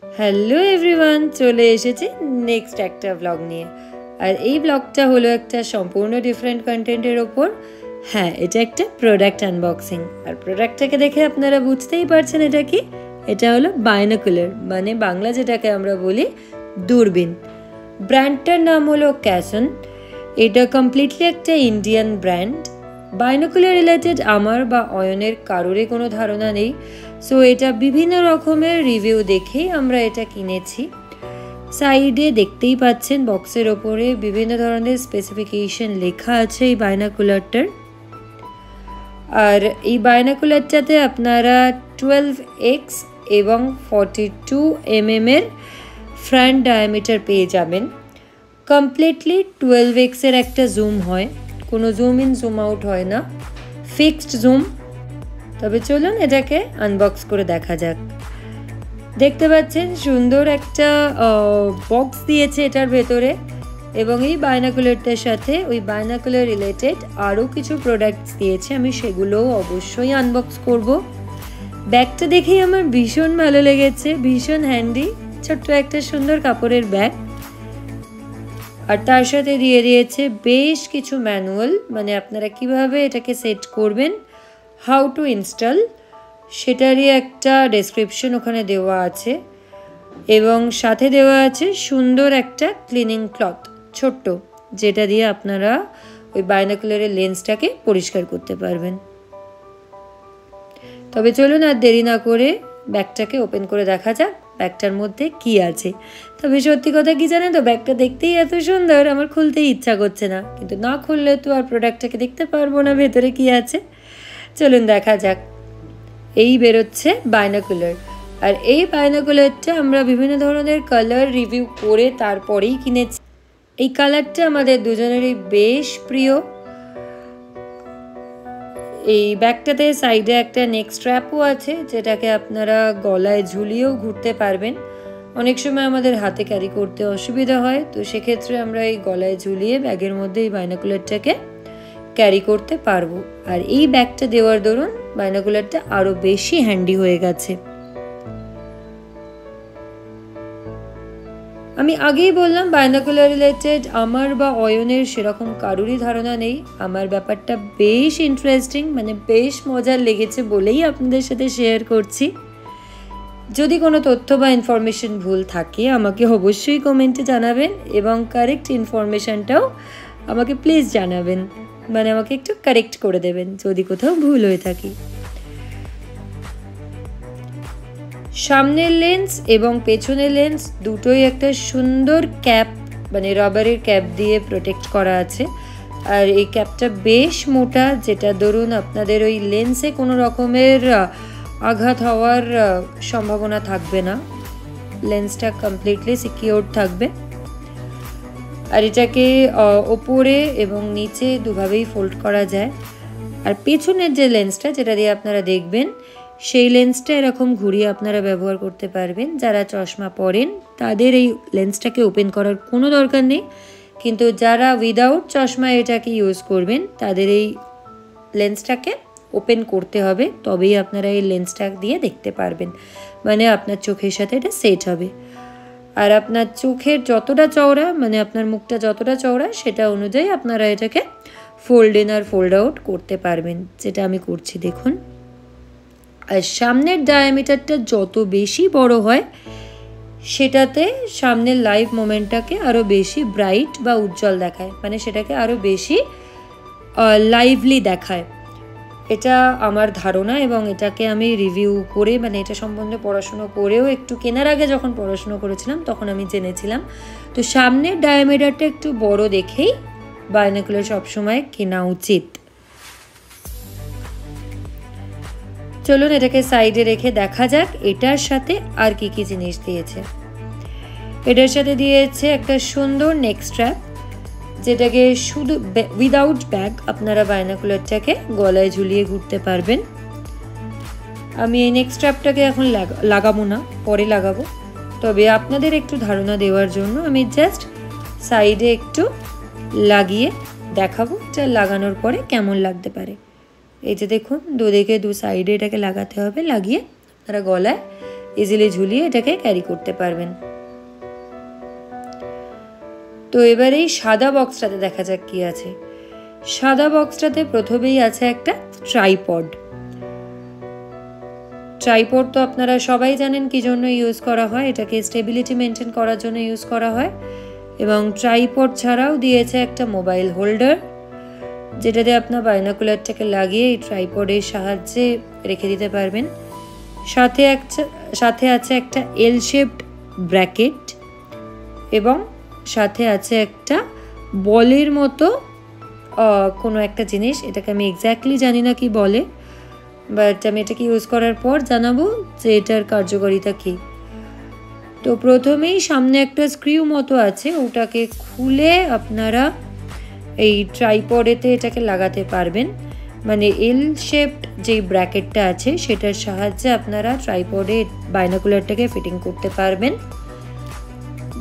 Hello everyone, চলে এসেছি next একটা ব্লগ নিয়ে। আর এই ব্লগটা হলো একটা সম্পূর্ণ ডিফারেন্ট কন্টেন্টের ওপর। হ্যাঁ, এটা একটা প্রোডাক্ট আনবক্সিং। আর প্রোডাক্টটাকে দেখে আপনারা বুঝতেই পারছেন এটা কি। এটা হলো বাইনোকুলার, মানে বাংলা যেটাকে আমরা বলি দূরবীন। ব্র্যান্ডটার নাম হলো ক্যাসন। এটা কমপ্লিটলি একটা ইন্ডিয়ান ব্র্যান্ড। বাইনোকুলার রিলেটেড আমার বা অয়নের কারোরই কোনো ধারণা নেই। সো এটা বিভিন্ন রকমের রিভিউ দেখেই আমরা এটা কিনেছি। সাইডে দেখতেই পাচ্ছেন বক্সের ওপরে বিভিন্ন ধরনের স্পেসিফিকেশন লেখা আছে এই বাইনোকুলারটার। আর এই বাইনোকুলারটাতে আপনারা 12x এবং 42 mm এর ফ্রন্ট ডায়ামিটার পেয়ে যাবেন। কমপ্লিটলি 12x এর একটা জুম হয়, কোনো জুম ইন জুম আউট হয় না, ফিক্সড জুম। তবে চলুন এটাকে আনবক্স করে দেখা যাক। দেখতে পাচ্ছেন সুন্দর একটা বক্স দিয়েছে এটার ভেতরে, এবং এই বাইনোকুলারটার সাথে ওই বাইনোকুলার রিলেটেড আরও কিছু প্রোডাক্টস দিয়েছে। আমি সেগুলোও অবশ্যই আনবক্স করব। ব্যাগটা দেখেই আমার ভীষণ ভালো লেগেছে, ভীষণ হ্যান্ডি, ছোট্ট একটা সুন্দর কাপড়ের ব্যাগ। আর তার সাথে দিয়ে দিয়েছে বেশ কিছু ম্যানুয়াল, মানে আপনারা কিভাবে এটাকে সেট করবেন, হাউ টু ইনস্টল, সেটারই একটা ডেসক্রিপশন ওখানে দেওয়া আছে। এবং সাথে দেওয়া আছে সুন্দর একটা ক্লিনিং ক্লথ, ছোট্ট, যেটা দিয়ে আপনারা ওই বাইনোকুলারের লেন্সটাকে পরিষ্কার করতে পারবেন। তবে চলুন আর দেরি না করে ব্যাগটাকে ওপেন করে দেখা যাক ব্যাগটার মধ্যে কি আছে। তবে সত্যি কথা কি জানেন তো, ব্যাগটা দেখতেই এত সুন্দর, আমার খুলতেই ইচ্ছা করছে না, কিন্তু না খুললে তো আর প্রোডাক্টটাকে দেখতে পারবো না ভেতরে কি আছে। চলুন দেখা যাক। এই বেরোচ্ছে বাইনোকুলার। আর এই বাইনোকুলারটা আমরা বিভিন্ন ধরনের কালার রিভিউ করে তারপরেই কিনেছি। এই কালারটা আমাদের দুজনেরই বেশ প্রিয়। এই ব্যাগটাতে সাইডে একটা নেক স্ট্র্যাপও আছে, যেটাকে আপনারা গলায় ঝুলিয়েও ঘুরতে পারবেন। অনেক সময় আমাদের হাতে ক্যারি করতে অসুবিধা হয়, তো সেক্ষেত্রে আমরা এই গলায় ঝুলিয়ে ব্যাগের মধ্যে এই বাইনোকুলারটাকে ক্যারি করতে পারবো। আর এই ব্যাগটা দেওয়ার দরুন বাইনোকুলারটা আরো বেশি হ্যান্ডি হয়ে গেছে। আমি আগেই বললাম বাইনোকুলার রিলেটেড আমার বা অয়নের সেরকম কারোরই ধারণা নেই। আমার ব্যাপারটা বেশ ইন্টারেস্টিং, মানে বেশ মজার লেগেছে বলেই আপনাদের সাথে শেয়ার করছি। যদি কোনো তথ্য বা ইনফরমেশন ভুল থাকে আমাকে অবশ্যই কমেন্টে জানাবেন, এবং কারেক্ট ইনফরমেশনটাও আমাকে প্লিজ জানাবেন, মানে আমাকে একটু কারেক্ট করে দেবেন যদি কোথাও ভুল হয়ে থাকে। সামনের লেন্স এবং পেছনের লেন্স দুটোই একটা সুন্দর ক্যাপ, মানে রাবারের ক্যাপ দিয়ে প্রোটেক্ট করা আছে। আর এই ক্যাপটা বেশ মোটা, যেটা ধরুন আপনাদের ওই লেন্সে কোনো রকমের আঘাত হওয়ার সম্ভাবনা থাকবে না, লেন্সটা কমপ্লিটলি সিকিউর থাকবে। আর এটাকে ওপরে এবং নিচে দুভাবেই ফোল্ড করা যায়। আর পেছনের যে লেন্সটা, যেটা দিয়ে আপনারা দেখবেন, সেই লেন্সটা এরকম ঘুরিয়ে আপনারা ব্যবহার করতে পারবেন। যারা চশমা পরেন তাদের এই লেন্সটাকে ওপেন করার কোনো দরকার নেই, কিন্তু যারা উইদাউট চশমা এটাকে ইউজ করবেন তাদের এই লেন্সটাকে ওপেন করতে হবে, তবেই আপনারা এই লেন্সটা দিয়ে দেখতে পারবেন, মানে আপনার চোখের সাথে এটা সেট হবে। আর আপনার চোখের যতটা চওড়া, মানে আপনার মুখটা যতটা চওড়া, সেটা অনুযায়ী আপনারা এটাকে ফোল্ড ইন আর ফোল্ড আউট করতে পারবেন, যেটা আমি করছি দেখুন। আর সামনের ডায়ামিটারটা যত বেশি বড় হয়, সেটাতে সামনের লাইভ মোমেন্টটাকে আরও বেশি ব্রাইট বা উজ্জ্বল দেখায়, মানে সেটাকে আরও বেশি লাইভলি দেখায়। এটা আমার ধারণা, এবং এটাকে আমি রিভিউ করে, মানে এটা সম্বন্ধে পড়াশুনো করেও, একটু কেনার আগে যখন পড়াশুনো করেছিলাম তখন আমি জেনেছিলাম। তো সামনের ডায়ামিটারটা একটু বড় দেখেই বাইনোকুলার সবসময় কেনা উচিত। চলুন এটাকে সাইডে রেখে দেখা যাক এটার সাথে আর কি কি জিনিস দিয়েছে। এটার সাথে দিয়েছে একটা সুন্দর নেক স্ট্র্যাপ, যেটাকে শুধু উইদাউট ব্যাগ আপনারা বাইনোকুলারটাকে গলায় ঝুলিয়ে ঘুরতে পারবেন। আমি এই নেক স্ট্র্যাপটাকে এখন লাগাবো না, পরে লাগাবো। তবে আপনাদের একটু ধারণা দেওয়ার জন্য আমি জাস্ট সাইডে একটু লাগিয়ে দেখাবো, এটা লাগানোর পরে কেমন লাগতে পারে। এই যে দেখুন, দুদিকে দু সাইডে এটাকে লাগাতে হবে, লাগিয়ে আপনারা গলায় ইজিলি ঝুলিয়ে এটাকে ক্যারি করতে পারবেন। তো এবার এই সাদা বক্সটাতে দেখা যাক কি আছে। সাদা বক্সটাতে প্রথমেই আছে একটা ট্রাইপড। ট্রাইপড তো আপনারা সবাই জানেন কি জন্য ইউজ করা হয়, এটাকে স্টেবিলিটি মেনটেন করার জন্য ইউজ করা হয়। এবং ট্রাইপড ছাড়াও দিয়েছে একটা মোবাইল হোল্ডার, যেটাতে আপনার বাইনোকুলারটাকে লাগিয়ে এই ট্রাইপডের সাহায্যে রেখে দিতে পারবেন। সাথে আছে একটা এল শেপড ব্র্যাকেট এবং সাথে আছে একটা বলের মতো কোনো একটা জিনিস, এটাকে আমি এক্স্যাক্টলি জানি না কি বলে, বাট আমি এটাকে ইউজ করার পর জানাবো যে এটার কার্যকারিতা কী। তো প্রথমেই সামনে একটা স্ক্রিউ মতো আছে, ওটাকে খুলে আপনারা এই ট্রাইপডেতে এটাকে লাগাতে পারবেন। মানে এল শেপড যেই ব্র্যাকেটটা আছে সেটার সাহায্যে আপনারা ট্রাইপডে বাইনোকুলারটাকে ফিটিং করতে পারবেন।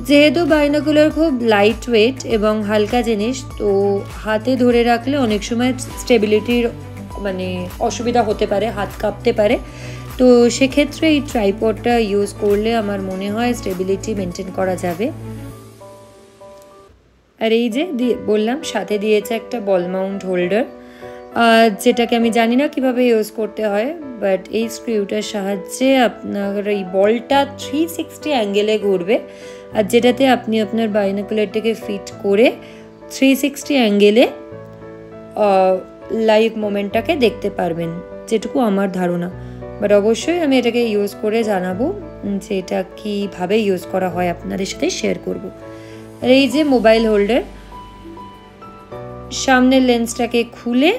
যেহেতু বাইনোকুলার খুব লাইট ওয়েট এবং হালকা জিনিস, তো হাতে ধরে রাখলে অনেক সময় স্টেবিলিটির মানে অসুবিধা হতে পারে, হাত কাঁপতে পারে। তো সেক্ষেত্রে এই ট্রাইপডটা ইউজ করলে আমার মনে হয় স্টেবিলিটি মেনটেন করা যাবে। আর এই যে বললাম সাথে দিয়েছে একটা বল মাউন্ট হোল্ডার, যেটাকে আমি জানি না কিভাবে ইউজ করতে হয়, বাট এই স্ক্রিউটার সাহায্যে আপনার এই বলটা 360 অ্যাঙ্গেলে ঘুরবে, আর যেটাতে আপনি আপনার বাইনোকুলারটাকে ফিট করে 360 অ্যাঙ্গেলে লাইভ মোমেন্টটাকে দেখতে পারবেন, যেটুকু আমার ধারণা। বাট অবশ্যই আমি এটাকে ইউজ করে জানাবো যে এটা কীভাবে ইউজ করা হয়, আপনাদের সাথে শেয়ার করব। আর এই যে মোবাইল হোল্ডার, সামনের লেন্সটাকে খুলে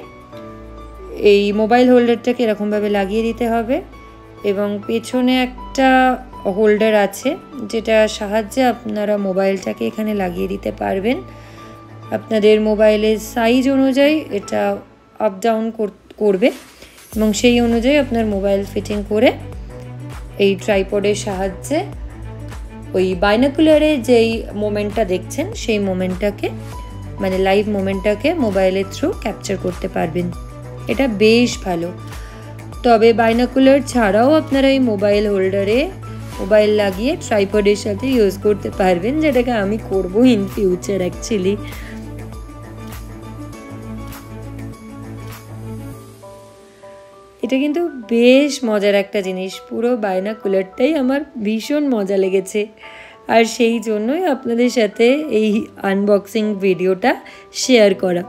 এই মোবাইল হোল্ডারটাকে এরকমভাবে লাগিয়ে দিতে হবে এবং পেছনে একটা হোল্ডার আছে যেটা সাহায্যে আপনারা মোবাইলটাকে এখানে লাগিয়ে দিতে পারবেন। আপনাদের মোবাইলের সাইজ অনুযায়ী এটা আপ ডাউন করবে এবং সেই অনুযায়ী আপনার মোবাইল ফিটিং করে এই ট্রাইপডের সাহায্যে ওই বাইনোকুলারে যেই মোমেন্টটা দেখছেন সেই মোমেন্টটাকে মানে লাইভ মোমেন্টটাকে মোবাইলের থ্রু ক্যাপচার করতে পারবেন। এটা বেশ ভালো। তবে বাইনোকুলার ছাড়াও আপনারা এই মোবাইল হোল্ডারে মোবাইল লাগিয়ে ট্রাইপডের সাথে ইউজ করতে পারবেন, যেটাকে আমি করব ইন ফিউচার অ্যাকচুয়ালি। এটা কিন্তু বেশ মজার একটা জিনিস, পুরো বাইনোকুলারটাই আমার ভীষণ মজা লেগেছে, আর সেই জন্যই আপনাদের সাথে এই আনবক্সিং ভিডিওটা শেয়ার করা।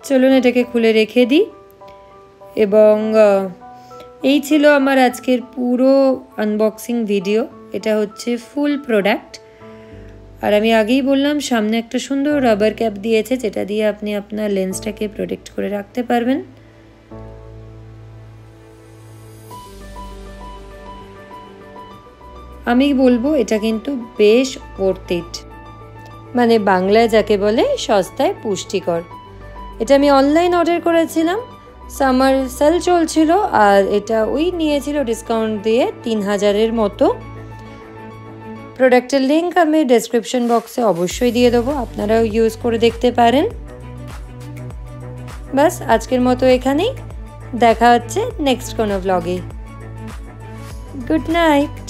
চলুন এটাকে খুলে রেখে দিই। এবং এই ছিল আমার আজকের পুরো আনবক্সিং ভিডিও। এটা হচ্ছে ফুল প্রোডাক্ট। আর আমি আগেই বললাম সামনে একটা সুন্দর রাবার ক্যাপ দিয়েছে, যেটা দিয়ে আপনি আপনার লেন্সটাকে প্রোটেক্ট করে রাখতে পারবেন। আমি বলবো এটা কিন্তু বেশ ওয়ার্থ ইট, মানে বাংলায় যাকে বলে সস্তায় পুষ্টিকর। এটা আমি অনলাইন অর্ডার করেছিলাম, সামার সেল চলছিল, আর এটা ওই নিয়েছিল ডিসকাউন্ট দিয়ে 3000-এর মতো। প্রোডাক্টের লিঙ্ক আমি ডেসক্রিপশন বক্সে অবশ্যই দিয়ে দেবো, আপনারাও ইউজ করে দেখতে পারেন। বাস আজকের মতো এখানেই, দেখা হচ্ছে নেক্সট কোনো ব্লগে। Good night.